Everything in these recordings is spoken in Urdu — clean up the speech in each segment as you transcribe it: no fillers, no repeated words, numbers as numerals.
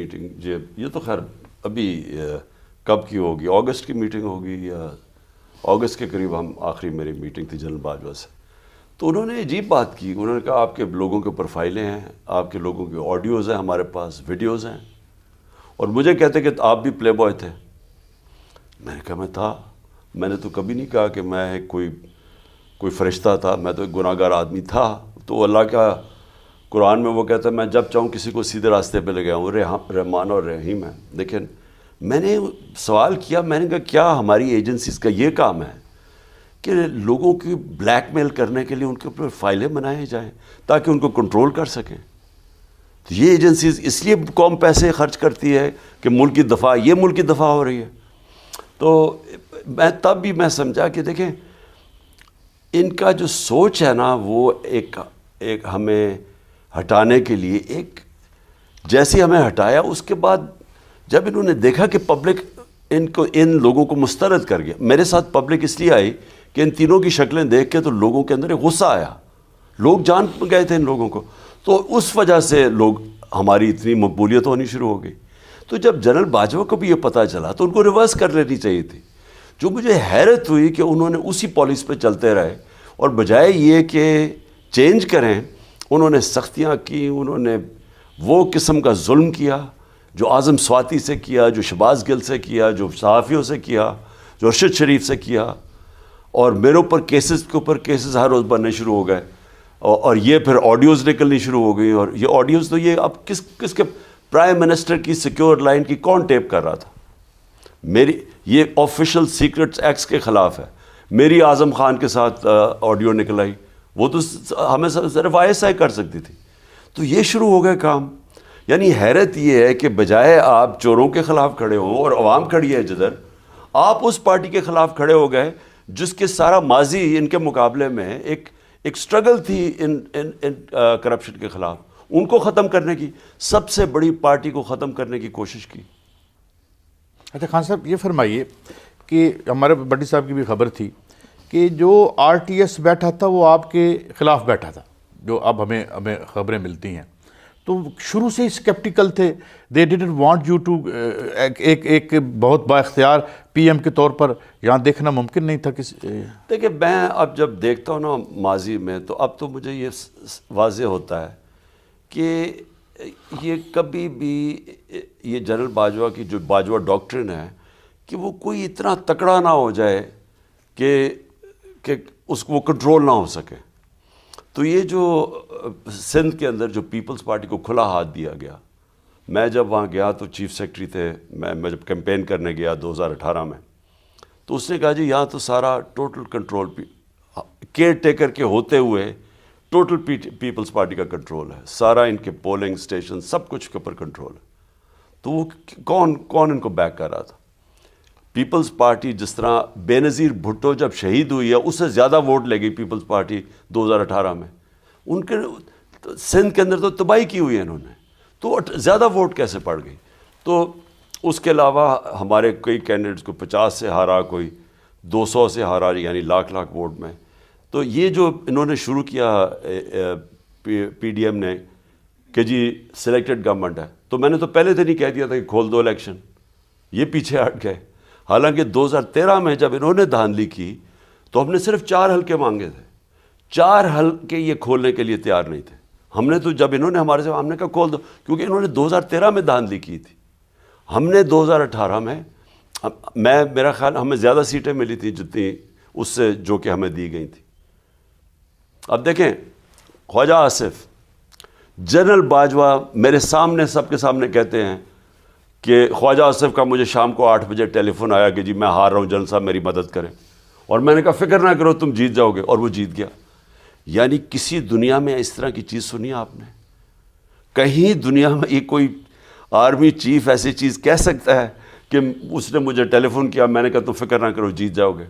میٹنگ یہ تو خیر ابھی کب کی ہوگی، اگست کی میٹنگ ہوگی یا اگست کے قریب ہم آخری میری میٹنگ تھی جنرل باجوہ سے. تو انہوں نے عجیب بات کی. انہوں نے کہا آپ کے لوگوں کے پروفائلیں ہیں، آپ کے لوگوں کے آڈیوز ہیں ہمارے پاس، ویڈیوز ہیں، اور مجھے کہتے کہ آپ بھی پلے بوائے تھے. میں نے کہا میں تھا، میں نے تو کبھی نہیں کہا کہ میں کوئی فرشتہ تھا، میں تو ایک گناہ گار آدمی تھا. تو اللہ کا قرآن میں وہ کہتا ہے میں جب چاہوں کسی کو سیدھے راستے پہ لے گیا ہوں، رحمان اور رحیم ہے. لیکن میں نے سوال کیا، میں نے کہا کیا ہماری ایجنسیز کا یہ کام ہے کہ لوگوں کی بلیک میل کرنے کے لیے ان کے اوپر فائلیں بنائے جائیں تاکہ ان کو کنٹرول کر سکیں؟ تو یہ ایجنسیز اس لیے قوم پیسے خرچ کرتی ہے کہ ملک کی دفاع، یہ ملک کی دفاع ہو رہی ہے. تو میں تب بھی میں سمجھا کہ دیکھیں ان کا جو سوچ ہے نا وہ ایک ہمیں ہٹانے کے لیے، ایک جیسے ہمیں ہٹایا اس کے بعد جب انہوں نے دیکھا کہ پبلک ان لوگوں کو مسترد کر گیا. میرے ساتھ پبلک اس لیے آئی کہ ان تینوں کی شکلیں دیکھ کے تو لوگوں کے اندر ایک غصہ آیا، لوگ جان گئے تھے ان لوگوں کو. تو اس وجہ سے لوگ ہماری اتنی مقبولیت ہونی شروع ہو گئی. تو جب جنرل باجوہ کو بھی یہ پتہ چلا تو ان کو ریورس کر لینی چاہیے تھی. جو مجھے حیرت ہوئی کہ انہوں نے اسی پالیسی پہ چلتے رہے، اور بجائے یہ کہ چینج کریں انہوں نے سختیاں کی، انہوں نے وہ قسم کا ظلم کیا جو اعظم سواتی سے کیا، جو شہباز گل سے کیا، جو صحافیوں سے کیا، جو ارشد شریف سے کیا. اور میرے اوپر کیسز کے اوپر کیسز ہر روز بننے شروع ہو گئے، اور یہ پھر آڈیوز نکلنی شروع ہو گئی. اور یہ آڈیوز تو یہ اب کس کے پرائم منسٹر کی سیکیور لائن کی کون ٹیپ کر رہا تھا؟ میری یہ آفیشل سیکرٹس ایکٹس کے خلاف ہے. میری اعظم خان کے ساتھ آڈیو نکل آئی، وہ تو ہمیں صرف ISI کر سکتی تھی. تو یہ شروع ہو گئے کام. یعنی حیرت یہ ہے کہ بجائے آپ چوروں کے خلاف کھڑے ہوں اور عوام کھڑی ہے جدھر، آپ اس پارٹی کے خلاف کھڑے ہو گئے جس کے سارا ماضی ان کے مقابلے میں ایک سٹرگل تھی ان کرپشن کے خلاف. ان کو ختم کرنے کی، سب سے بڑی پارٹی کو ختم کرنے کی کوشش کی. اچھا خان صاحب یہ فرمائیے کہ ہمارے بٹی صاحب کی بھی خبر تھی کہ جو RTS بیٹھا تھا وہ آپ کے خلاف بیٹھا تھا، جو اب ہمیں خبریں ملتی ہیں. تو شروع سے ہی اسکیپٹیکل تھے، they didn't want you to, ایک بہت با اختیار PM کے طور پر یہاں دیکھنا ممکن نہیں تھا کسی. دیکھیں میں اب جب دیکھتا ہوں نا ماضی میں، تو اب تو مجھے یہ واضح ہوتا ہے کہ یہ کبھی بھی یہ جنرل باجوہ کی جو باجوہ ڈاکٹرن ہے کہ وہ کوئی اتنا تکڑا نہ ہو جائے کہ اس کو وہ کنٹرول نہ ہو سکے. تو یہ جو سندھ کے اندر جو پیپلز پارٹی کو کھلا ہاتھ دیا گیا، میں جب وہاں گیا تو چیف سیکرٹری تھے، میں جب کیمپین کرنے گیا 2018 میں، تو اس نے کہا جی یہاں تو سارا ٹوٹل کنٹرول کیئر ٹیکر کے ہوتے ہوئے ٹوٹل پیپلز پارٹی کا کنٹرول ہے، سارا ان کے پولنگ اسٹیشن سب کچھ کے اوپر کنٹرول ہے. تو وہ کون ان کو بیک کر رہا تھا؟ پیپلز پارٹی. جس طرح بے نظیر بھٹو جب شہید ہوئی ہے اس سے زیادہ ووٹ لے گئی پیپلز پارٹی 2018 میں. ان کے سندھ کے اندر تو تباہی کی ہوئی ہے انہوں نے، تو زیادہ ووٹ کیسے پڑ گئی؟ تو اس کے علاوہ ہمارے کئی کینڈیڈیٹس کو 50 سے ہارا، کوئی 200 سے ہارا، یعنی لاکھ ووٹ میں. تو یہ جو انہوں نے شروع کیا PDM نے کہ جی سلیکٹڈ گورنمنٹ ہے، تو میں نے تو پہلے دن ہی کہہ دیا تھا کہ کھول دو الیکشن. یہ پیچھے ہٹ گئے. حالانکہ 2013 میں جب انہوں نے دھاندلی کی تو ہم نے صرف 4 حلقے مانگے تھے. 4 حلقے یہ کھولنے کے لیے تیار نہیں تھے. ہم نے تو جب انہوں نے ہمارے سے ہم نے کہا کھول دو، کیونکہ انہوں نے 2013 میں دھاندلی کی تھی. ہم نے 2018 میں میرا خیال ہمیں زیادہ سیٹیں ملی تھیں جتنی اس سے جو کہ ہمیں دی گئی تھی. اب دیکھیں خواجہ آصف، جنرل باجوہ میرے سامنے سب کے سامنے کہتے ہیں کہ خواجہ آصف کا مجھے شام کو 8 بجے ٹیلی فون آیا کہ جی میں ہار رہا ہوں، جنرل صاحب میری مدد کریں. اور میں نے کہا فکر نہ کرو تم جیت جاؤ گے، اور وہ جیت گیا. یعنی کسی دنیا میں اس طرح کی چیز سنی آپ نے؟ کہیں دنیا میں یہ کوئی آرمی چیف ایسی چیز کہہ سکتا ہے کہ اس نے مجھے ٹیلی فون کیا، میں نے کہا تم فکر نہ کرو جیت جاؤ گے؟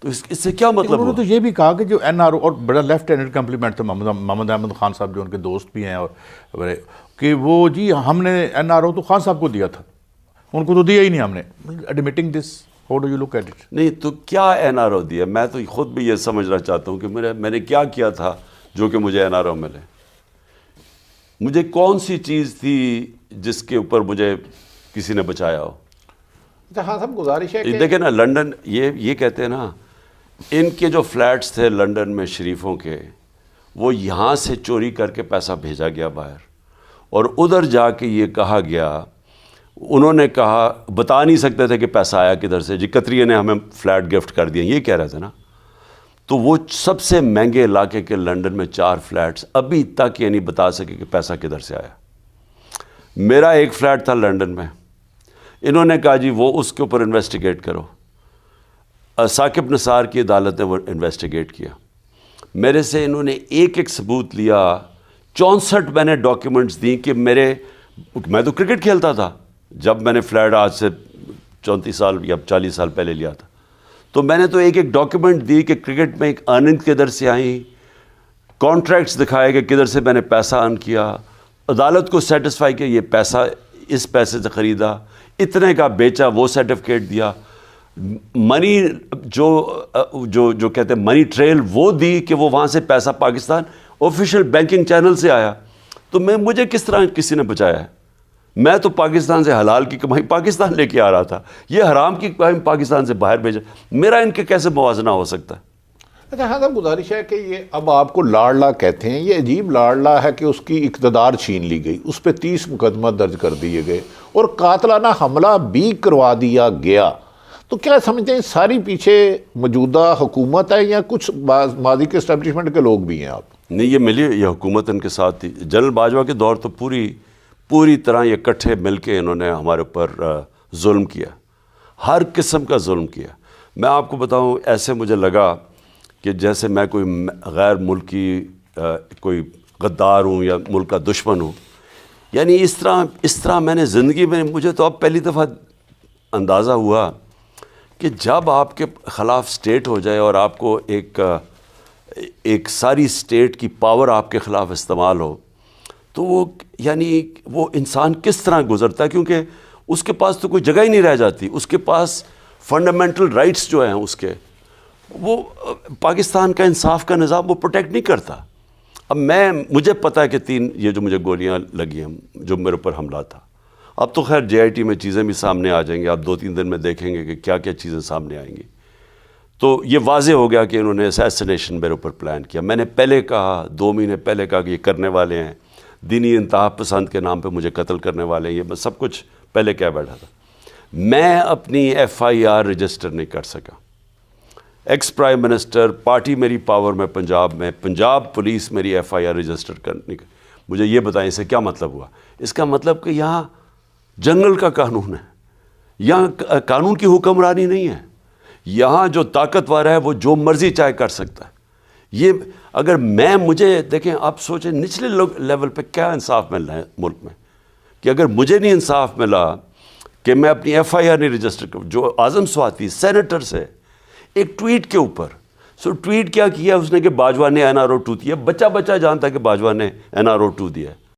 تو اس سے کیا مطلب؟ انہوں نے تو یہ بھی کہا کہ جو NRO، اور بڑا لیفٹ ہینڈڈ کمپلیمنٹ تھا محمد احمد خان صاحب جو ان کے دوست بھی ہیں، اور کہ وہ جی ہم نے NRO تو خان صاحب کو دیا تھا، ان کو تو دیا ہی نہیں ہم نے. Admitting this, how do you look at it? نہیں تو کیا NRO دیا؟ میں تو خود بھی یہ سمجھنا چاہتا ہوں کہ میں نے کیا کیا تھا جو کہ مجھے NRO ملے. مجھے کون سی چیز تھی جس کے اوپر مجھے کسی نے بچایا ہو؟ ہاں صاحب گزارش ہے کہ دیکھیں نا لنڈن، یہ کہتے ہیں نا، ان کے جو فلیٹس تھے لنڈن میں شریفوں کے، وہ یہاں سے چوری کر کے پیسہ بھیجا گیا باہر، اور ادھر جا کے یہ کہا گیا، انہوں نے کہا بتا نہیں سکتے تھے کہ پیسہ آیا کدھر سے، جی قطریہ نے ہمیں فلیٹ گفٹ کر دیا، یہ کہہ رہے تھے نا. تو وہ سب سے مہنگے علاقے کے لنڈن میں 4 فلیٹس ابھی تک یہ نہیں بتا سکے کہ پیسہ کدھر سے آیا. میرا ایک فلیٹ تھا لنڈن میں، انہوں نے کہا جی وہ اس کے اوپر انویسٹیگیٹ کرو. ثاقب نثار کی عدالت نے وہ انویسٹیگیٹ کیا. میرے سے انہوں نے ایک ایک ثبوت لیا، 64 میں نے ڈاکیومنٹس دی کہ میں تو کرکٹ کھیلتا تھا جب میں نے فلیٹ آج سے 34 سال یا 40 سال پہلے لیا تھا. تو میں نے تو ایک ایک ڈاکیومنٹ دی کہ کرکٹ میں ایک ارننگ کدھر سے آئیں، کانٹریکٹس دکھائے کہ کدھر سے میں نے پیسہ ارن کیا، عدالت کو سیٹسفائی کہ یہ پیسہ اس پیسے سے خریدا، اتنے کا بیچا، وہ سرٹیفکیٹ دیا. منی جو کہتے ہیں منی ٹریل وہ دی کہ وہ وہاں سے پیسہ پاکستان آفیشیل بینکنگ چینل سے آیا. تو مجھے کس طرح کسی نے بچایا ہے؟ میں تو پاکستان سے حلال کی کمائی پاکستان لے کے آ رہا تھا، یہ حرام کی کمائی پاکستان سے باہر بھیجا. میرا ان کے کیسے موازنہ ہو سکتا ہے؟ اچھا ہاں صاحب گزارش ہے کہ یہ اب آپ کو لاڑلا کہتے ہیں، یہ عجیب لاڑلا ہے کہ اس کی اقتدار چھین لی گئی، اس پہ 30 مقدمہ درج کر دیے گئے اور قاتلانہ حملہ بھی کروا دیا گیا. تو کیا سمجھتے ہیں ساری پیچھے موجودہ حکومت ہے یا کچھ ماضی کے اسٹیبلشمنٹ کے لوگ بھی ہیں آپ؟ نہیں، یہ حکومت ان کے ساتھ تھی. جنرل باجوہ کے دور تو پوری طرح یہ اکٹھے مل کے انہوں نے ہمارے اوپر ظلم کیا، ہر قسم کا ظلم کیا. میں آپ کو بتاؤں، ایسے مجھے لگا کہ جیسے میں کوئی غیر ملکی کوئی غدار ہوں یا ملک کا دشمن ہوں. یعنی اس طرح میں نے زندگی میں، مجھے تو اب پہلی دفعہ اندازہ ہوا کہ جب آپ کے خلاف سٹیٹ ہو جائے اور آپ کو ایک ساری سٹیٹ کی پاور آپ کے خلاف استعمال ہو، تو وہ انسان کس طرح گزرتا ہے، کیونکہ اس کے پاس تو کوئی جگہ ہی نہیں رہ جاتی. اس کے پاس فنڈامنٹل رائٹس جو ہیں اس کے، وہ پاکستان کا انصاف کا نظام وہ پروٹیکٹ نہیں کرتا. اب مجھے پتہ ہے کہ 3 یہ جو مجھے گولیاں لگی ہیں، جو میرے اوپر حملہ تھا، اب تو خیر JIT میں چیزیں بھی سامنے آ جائیں گے، آپ 2-3 دن میں دیکھیں گے کہ کیا کیا چیزیں سامنے آئیں گی. تو یہ واضح ہو گیا کہ انہوں نے اسیسینیشن میرے اوپر پلان کیا. میں نے پہلے کہا، 2 مہینے پہلے کہا کہ یہ کرنے والے ہیں، دینی انتہا پسند کے نام پہ مجھے قتل کرنے والے ہیں. یہ میں سب کچھ پہلے کہہ بیٹھا تھا. میں اپنی FIR رجسٹر نہیں کر سکا. ایکس پرائم منسٹر، پارٹی میری پاور میں پنجاب پولیس میری FIR رجسٹر کرنے کا. مجھے یہ بتائیں اس سے کیا مطلب ہوا؟ اس کا مطلب کہ یہاں جنگل کا قانون ہے، یہاں قانون کی حکمرانی نہیں ہے. یہاں جو طاقتور ہے وہ جو مرضی چاہے کر سکتا ہے. یہ اگر مجھے دیکھیں، آپ سوچیں نچلے لیول پہ کیا انصاف مل رہا ہے ملک میں، کہ اگر مجھے نہیں انصاف ملا کہ میں اپنی FIR نہیں رجسٹر کروں. جو اعظم سواتی سینیٹر سے ایک ٹویٹ کے اوپر، ٹویٹ کیا اس نے کہ باجوہ نے NRO 2 دیا. بچہ جانتا ہے کہ باجوہ نے NRO 2 دیا ہے.